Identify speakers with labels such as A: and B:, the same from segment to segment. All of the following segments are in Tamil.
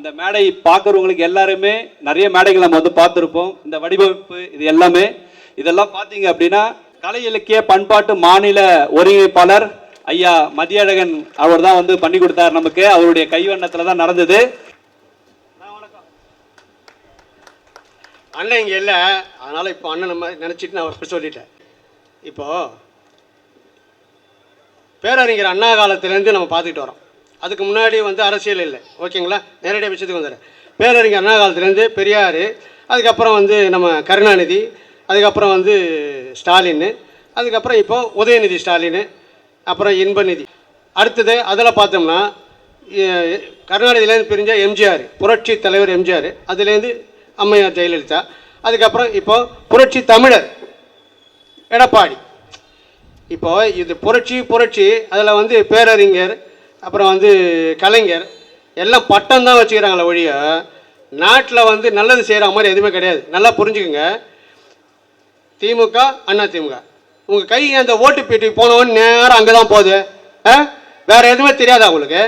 A: இந்த மேடை பார்க்குறவங்களுக்கு எல்லாருமே நிறைய மேடைகள் நம்ம வந்து பார்த்துருப்போம். இந்த வடிவமைப்பு இது எல்லாமே இதெல்லாம் பார்த்தீங்க அப்படின்னா கலை இலக்கிய பண்பாட்டு மாநில ஒருங்கிணைப்பாளர் ஐயா மதியழகன் அவர் தான் வந்து பண்ணி கொடுத்தார் நமக்கு. அவருடைய கைவண்ணத்தில் தான் நடந்தது.
B: அண்ணன் இங்கே இல்லை, அதனால் இப்போ அண்ணன் நம்ம நினச்சிட்டு நான் சொல்லிட்டேன். இப்போது பேரறிஞர் அண்ணா காலத்திலேருந்து நம்ம பார்த்துக்கிட்டு வரோம். அதுக்கு முன்னாடி வந்து அரசியல் இல்லை, ஓகேங்களா? நேரடியாக விஷயத்துக்கு வந்துடுறேன். பேரறிஞர் அண்ணா காலத்துலேருந்து பெரியார், அதுக்கப்புறம் வந்து நம்ம கருணாநிதி, அதுக்கப்புறம் வந்து ஸ்டாலின், அதுக்கப்புறம் இப்போ உதயநிதி ஸ்டாலின், அப்புறம் இன்பநிதி. அடுத்தது அதில் பார்த்தோம்னா கருணாநிதியிலேருந்து பிரிஞ்ச எம்ஜிஆர், புரட்சி தலைவர் எம்ஜிஆர், அதுலேருந்து அம்மையார் ஜெயலலிதா, அதுக்கப்புறம் இப்போ புரட்சி தமிழர் எடப்பாடி. இப்போ இது புரட்சி அதில் வந்து பேரறிஞர், அப்புறம் வந்து கலைஞர் எல்லாம் பட்டம் தான் வச்சுக்கிறாங்களே ஒழிய நாட்டில் வந்து நல்லது செய்கிற மாதிரி எதுவுமே கிடையாது. நல்லா புரிஞ்சுக்குங்க. திமுக அண்ணா திமுக உங்கள் கை அந்த ஓட்டு பெட்டிக்கு போனவொன்னு நேரம் அங்கே தான் போகுது. வேறு எதுவுமே தெரியாதா உங்களுக்கு?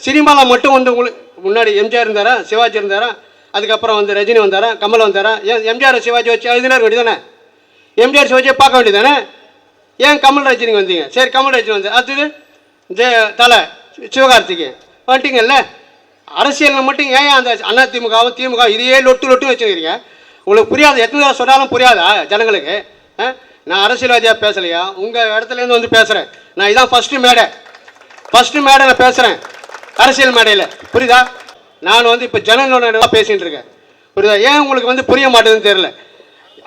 B: சினிமாவில் மட்டும் வந்து உங்களுக்கு முன்னாடி எம்ஜிஆர் இருந்தாரா, சிவாஜி இருந்தாரா, அதுக்கப்புறம் வந்து ரஜினி வந்தாரா, கமல் வந்தாரா? ஏன் எம்ஜிஆர் சிவாஜி வச்சு எழுதினா இருக்க வேண்டியதானே? எம்ஜிஆர் சிவாஜியை பார்க்க வேண்டியதானே? ஏன் கமல் ரஜினிக்கு வந்தீங்க? சரி, கமல் ரஜினி வந்து அடுத்தது தலை சிவகார்த்திகேயன் வந்துட்டீங்கல்ல. அரசியலில் மட்டும் ஏன் அந்த அண்ணா திமுகவும் திமுக இதையே லொட்டு வச்சுக்கிறீங்க? உங்களுக்கு புரியாது. எத்தனை தடவை சொன்னாலும் புரியாதா ஜனங்களுக்கு? நான் அரசியல்வாதியாக பேசலையா? உங்கள் இடத்துலேருந்து வந்து பேசுகிறேன். நான் இதான் ஃபஸ்ட்டு மேடை நான் பேசுகிறேன் அரசியல் மேடையில், புரியுதா? நான் வந்து இப்போ ஜனங்களோட பேசிகிட்டு இருக்கேன், புரியுதா? ஏன் உங்களுக்கு வந்து புரிய மாட்டேதுன்னு தெரியல.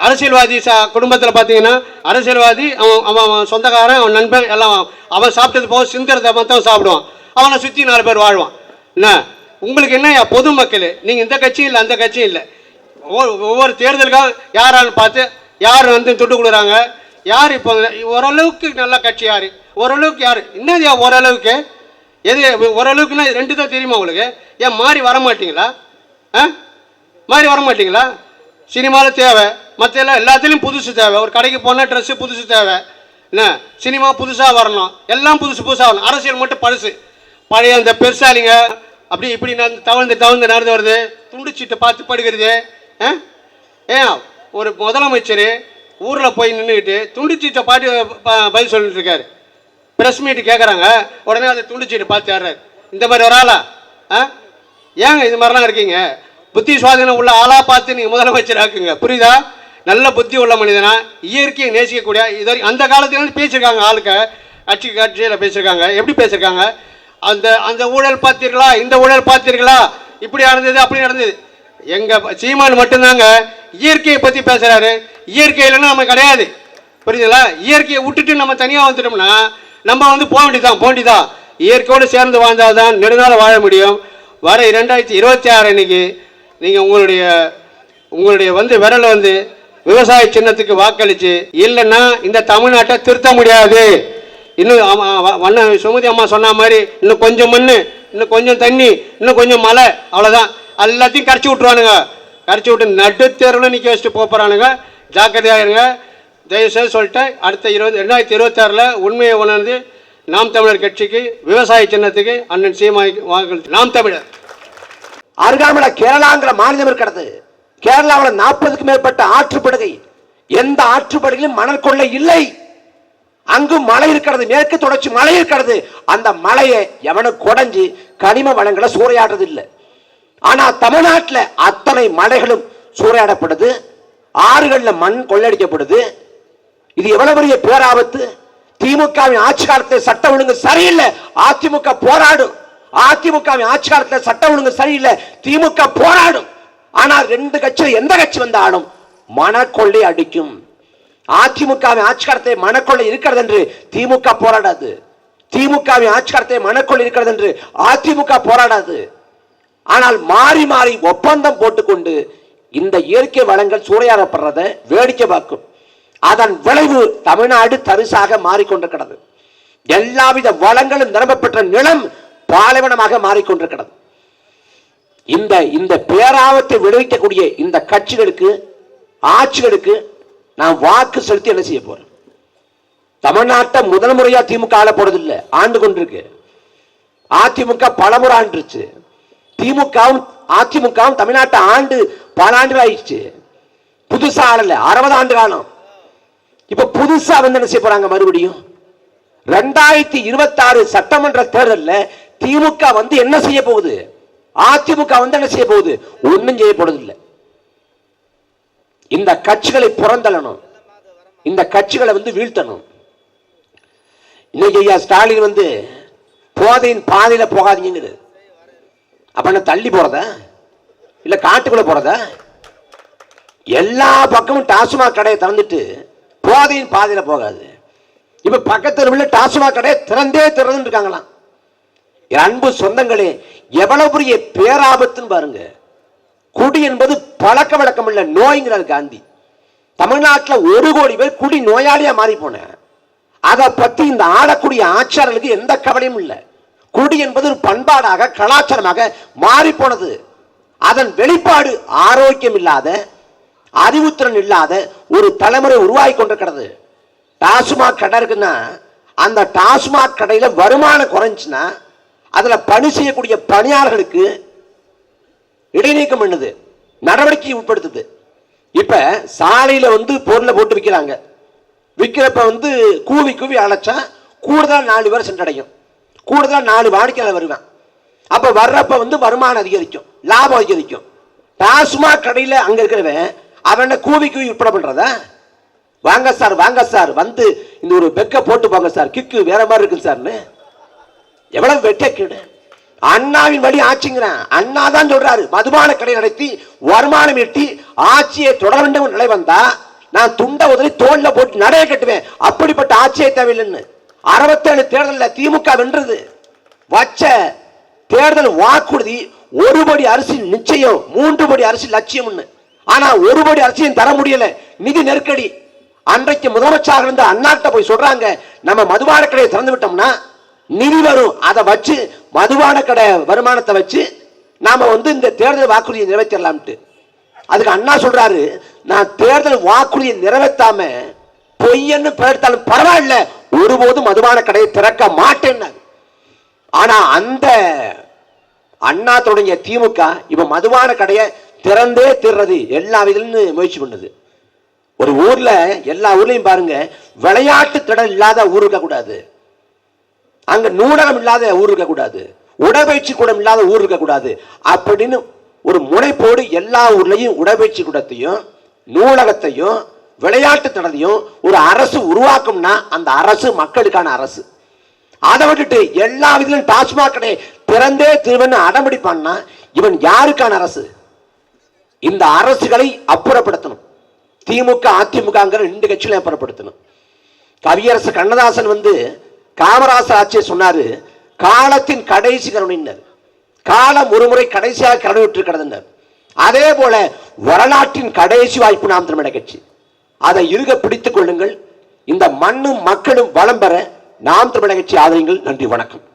B: அரசியல்வாதி குடும்பத்தில் பார்த்தீங்கன்னா அரசியல்வாதி அவன் சொந்தக்காரன், அவன் நண்பன் எல்லாம் அவன் சாப்பிட்டது போக சிந்தரத்தை மட்டும் சாப்பிடுவான். அவனை சுற்றி 4 பேர் வாழ்வான். என்ன உங்களுக்கு என்ன பொதுமக்கள்? நீங்கள் இந்த கட்சியும் இல்லை அந்த கட்சியும் இல்லை. ஒவ்வொரு தேர்தலுக்காக யாரான்னு பார்த்து யார் வந்து துட்டு கொடுக்குறாங்க, யார் இப்போ ஓரளவுக்கு நல்ல கட்சி, யார் ஓரளவுக்கு, யார் என்னது ஓரளவுக்கு, எது ஓரளவுக்குன்னா 2 தான் தெரியுமா உங்களுக்கு? ஏன் மாறி வர மாட்டீங்களா? மாறி வர மாட்டீங்களா? சினிமாவில் தேவை, மற்ற எல்லாத்துலேயும் புதுசு தேவை. ஒரு கடைக்கு போனால் ட்ரெஸ்ஸு புதுசு தேவை. என்ன சினிமா புதுசாக வரணும், எல்லாம் புதுசாக வரணும். அரசியல் மட்டும் பழசு, பழைய அந்த பெருசாலிங்க அப்படி இப்படி தவழ்ந்து நடந்து வருது, துண்டுச்சீட்டை பார்த்து படுகிறது. ஏன் ஒரு முதலமைச்சர் ஊரில் போய் நின்றுக்கிட்டு துண்டுச்சீட்டை பாட்டு பதில் சொல்லிட்டு இருக்காரு. ப்ரெஸ் மீட்டு கேட்குறாங்க, உடனே அந்த துண்டுச்சீட்டை பார்த்து ஏறாரு. இந்த மாதிரி ஒரு ஆளா? ஏங்க இது மாதிரிலாம் இருக்கீங்க? புத்தி சுவாதீனம் உள்ள ஆளாக பார்த்து நீங்கள் முதலமைச்சர் ஆக்குங்க, புரியுதா? நல்ல புத்தி உள்ள மனிதனா, இயற்கையை நேசிக்கக்கூடிய இது அந்த காலத்துலேருந்து பேசியிருக்காங்க. ஆளுக்க கட்சியில் பேசியிருக்காங்க. எப்படி பேசியிருக்காங்க? அந்த ஊழல் பார்த்தீர்களா, இந்த ஊழல் பார்த்தீர்களா, இப்படி நடந்தது அப்படி நடந்தது. எங்கள் சீமான் மட்டும்தாங்க இயற்கையை பற்றி பேசுகிறாரு. இயற்கை இல்லைன்னா நம்ம கிடையாது, புரியுதுங்களா? இயற்கையை விட்டுட்டு நம்ம தனியாக வந்துட்டோம்னா நம்ம வந்து போக வேண்டியதான். இயற்கையோடு சேர்ந்து வாழ்ந்தால் தான் நெடுநாள் வாழ முடியும். வர 2026 அன்னைக்கு நீங்கள் உங்களுடைய வந்து விரலை வந்து விவசாய சின்னத்துக்கு வாக்களிச்சு இல்லைன்னா இந்த தமிழ்நாட்டை திருத்த முடியாது. இன்னும் சுமதி அம்மா சொன்ன மாதிரி இன்னும் கொஞ்சம் மண், இன்னும் கொஞ்சம் தண்ணி, இன்னும் கொஞ்சம் மழை, அவ்வளோதான். எல்லாத்தையும் கரைச்சி விட்ருவானுங்க. கரைச்சி விட்டு நடுத்தேர்வில் நிற்க வச்சுட்டு போகிறானுங்க. ஜாக்கிரதையாக இருங்க. தயவுசெய்து சொல்லிட்டேன். அடுத்த 2026 உண்மையை உணர்ந்து நாம் தமிழர் கட்சிக்கு விவசாய சின்னத்துக்கு அண்ணன் சீமாய் வாக்களித்து நாம் தமிழர்.
C: அருகாமையில கேரளாங்கிற மாநிலம் இருக்கிறது. கேரளாவில் 40க்கும் மேற்பட்ட ஆற்றுப்படுகை. எந்த ஆற்றுப்படுகையிலும் மணல் கொள்ளை இல்லை. அங்கு மலை இருக்கிறது, மேற்கு தொடர்ச்சி மலை இருக்கிறது. அந்த மலையை எவனும் குடைஞ்சி கனிம வளங்களை சூறையாடுறது இல்லை. ஆனா தமிழ்நாட்டில் அத்தனை மலைகளும் சூறையாடப்படுது, ஆறுகளில் மண் கொள்ளடிக்கப்படுது. இது எவ்வளவு பெரிய பேராபத்து! திமுகவின் ஆட்சி காலத்தில் சட்ட ஒழுங்கு சரியில்லை, அதிமுக போராடும். அதிமுகவின் ஆட்சி காலத்தில் சட்ட ஒழுங்கு சரியில்லை, திமுக போராடும். ஆனால் 2 கட்சியில் எந்த கட்சி வந்தாலும் மணக்கொள்ளை அடிக்கும். அதிமுகவின் ஆட்சி காலத்தில் மணக்கொள்ளை இருக்கிறது என்று திமுக போராடாது. திமுகவின் ஆட்சி காலத்தில் மணக்கொள்ளை இருக்கிறது என்று அதிமுக போராடாது. ஆனால் மாறி மாறி ஒப்பந்தம் போட்டுக்கொண்டு இந்த இயற்கை வளங்கள் சூறையாடப்படுறத வேடிக்கை பார்க்கும். அதன் விளைவு தமிழ்நாடு தரிசாக மாறிக்கொண்டிருக்கிறது. எல்லாவித வளங்களும் நிரம்பப்பெற்ற நிலம் பாலைவனமாக மாறிக்கொண்டிருக்கிறது. இந்த பேராபத்தை விளைவிக்கக்கூடிய இந்த கட்சிகளுக்கு, ஆட்சிகளுக்கு நான் வாக்கு செலுத்தி என்ன செய்ய போறேன்? தமிழ்நாட்டை முதல் முறையா திமுக ஆள போறதில்லை, ஆண்டு கொண்டிருக்கு. அதிமுக பலமுறை ஆண்டுருச்சு. திமுகவும் அதிமுகவும் தமிழ்நாட்டை ஆண்டு பல ஆண்டுகள் ஆயிடுச்சு. புதுசா ஆளல, 60 ஆண்டு காலம். இப்ப புதுசா வந்து என்ன செய்ய போறாங்க? மறுபடியும் 2026 சட்டமன்ற தேர்தலில் திமுக வந்து என்ன செய்ய போகுது? அதிமுக வந்து என்ன செய்ய போகுது? ஒன்னும் செய்ய போறது இல்லை. இந்த கட்சிகளை புறந்தள்ளணும், இந்த கட்சிகளை வந்து வீழ்த்தணும். இன்னைக்கு ஐயா ஸ்டாலின் வந்து போதையின் பாதையில போகாதீங்க. அப்ப என்ன தள்ளி போறதா இல்ல காட்டுக்குள்ள போறதா? எல்லா பக்கமும் டாஸ்மாக் கடையை திறந்துட்டு போதையின் பாதையில போகாது. இப்ப பக்கத்தில் உள்ள டாஸ்மாக் கடையை திறந்தே திறந்து இருக்காங்களாம். அன்பு சொந்தங்களே, எவ்வளவு பெரிய பேராபத்துன்னு பாருங்க. குடி என்பது பழக்க வழக்கம் இல்ல, நோய்ங்கிறார் காந்தி. தமிழ்நாட்டில் 1 கோடி பேர் குடி நோயாளியா மாறி போன. அதை பத்தி இந்த ஆளக்கூடிய ஆட்சியாளர்களுக்கு எந்த கவலையும் இல்லை. குடி என்பது ஒரு பண்பாடாக கலாச்சாரமாக மாறி போனது. அதன் வெளிப்பாடு ஆரோக்கியம் இல்லாத, அறிவுத்திறன் இல்லாத ஒரு தலைமுறை உருவாகி கொண்டிருக்கிறது. டாஸ்மாக் கடை இருக்குன்னா அந்த டாஸ்மாக் கடையில வருமானம் குறைஞ்சுன்னா அதுல பணி செய்யக்கூடிய பணியாளர்களுக்கு இடைநீக்கம் பண்ணுது, நடவடிக்கை உட்படுத்துது. இப்ப சாலையில வந்து பொருளை போட்டு விற்கிறாங்க. விற்கிறப்ப வந்து கூவி கூவி அழைச்சா கூடுதல் 4 பேர் சென்றடையும், கூடுதல் 4 வாடிக்கையாளர் வருவான். அப்ப வர்றப்ப வந்து வருமானம் அதிகரிக்கும், லாபம் அதிகரிக்கும். டாஸ்மாக் கடையில அங்க இருக்கிறவன் அவன் கூவி கூவி விற்பனை பண்றதா? வாங்க சார் வாங்க சார், வந்து இந்த ஒரு பெக்க போட்டு போங்க சார், கிக்கு வேற மாதிரி இருக்கு சார்னு. எவ்வளவு வெட்டக்கேடு! அண்ணாவின் வழி ஆட்சிங்கிறான். அண்ணா தான் சொல்றாரு, மதுபான கடை நடத்தி வருமானம் ஈட்டி ஆட்சியை தொடர வேண்டும் நிலை வந்தா நான் துண்டை உதவி தோல்ல போட்டு நடைய கட்டுவேன். அப்படிப்பட்ட ஆட்சியை தேவையில்லைன்னு 67 தேர்தலில் திமுக வென்றது. வச்ச தேர்தல் வாக்குறுதி 1 படி அரிசி நிச்சயம், 3 படி அரிசி லட்சியம். ஆனா 1 படி அரிசியும் தர முடியல, நிதி நெருக்கடி. அன்றைக்கு முதலமைச்சராக இருந்த அண்ணாட்ட போய் சொல்றாங்க, நம்ம மதுபான கடையை திறந்து விட்டோம்னா நிதி வரும், அதை வச்சு மதுபான கடை வருமானத்தை வச்சு நாம வந்து இந்த தேர்தல் வாக்குறுதியை நிறைவேற்றலாம்ட்டு. அதுக்கு அண்ணா சொல்றாரு, நான் தேர்தல் வாக்குறுதியை நிறைவேற்றாம பொய்யன்னு பெயர்த்தாலும் பரவாயில்ல, ஒருபோதும் மதுபான கடையை திறக்க மாட்டேன். ஆனா அந்த அண்ணா தொடங்கிய திமுக இப்ப மதுபான கடையை திறந்தே திறது எல்லா விதத்திலும் முயற்சி பண்ணுது. ஒரு ஊர்ல எல்லா ஊர்லயும் பாருங்க, விளையாட்டு திடல் இல்லாத ஊர் இருக்க கூடாது, அங்க நூலகம் இல்லாத ஊர் இருக்க கூடாது, உடற்பயிற்சி கூடம் இல்லாத ஊர் இருக்க கூடாது அப்படின்னு ஒரு முனைப்போடு எல்லா ஊர்லயும் உடற்பயிற்சி கூடத்தையும் நூலகத்தையும் விளையாட்டு திடலையும் ஒரு அரசு உருவாக்கும்னா அந்த அரசு மக்களுக்கான அரசு. அதை விட்டுட்டு எல்லா விதத்திலும் டாஸ்மாக் கடை திறந்தே திருவன்னு அடம்பிடிப்பான்னா இவன் யாருக்கான அரசு? இந்த அரசுகளை அப்புறப்படுத்தணும். திமுக அதிமுகங்கிற 2 கட்சிகளை அப்புறப்படுத்தணும். கவியரசு கண்ணதாசன் வந்து காமராசர் ஆட்சியை சொன்னாரு, காலத்தின் கடைசி கருணையினர், காலம் ஒருமுறை கடைசியாக கருணை விட்டு. அதே போல வரலாற்றின் கடைசி வாய்ப்பு நாம் தமிழர் கட்சி. அதை இருக பிடித்துக் கொள்ளுங்கள். இந்த மண்ணும் மக்களும் வளம் பெற நாம் தமிழர் கட்சி ஆதரியுங்கள். நன்றி, வணக்கம்.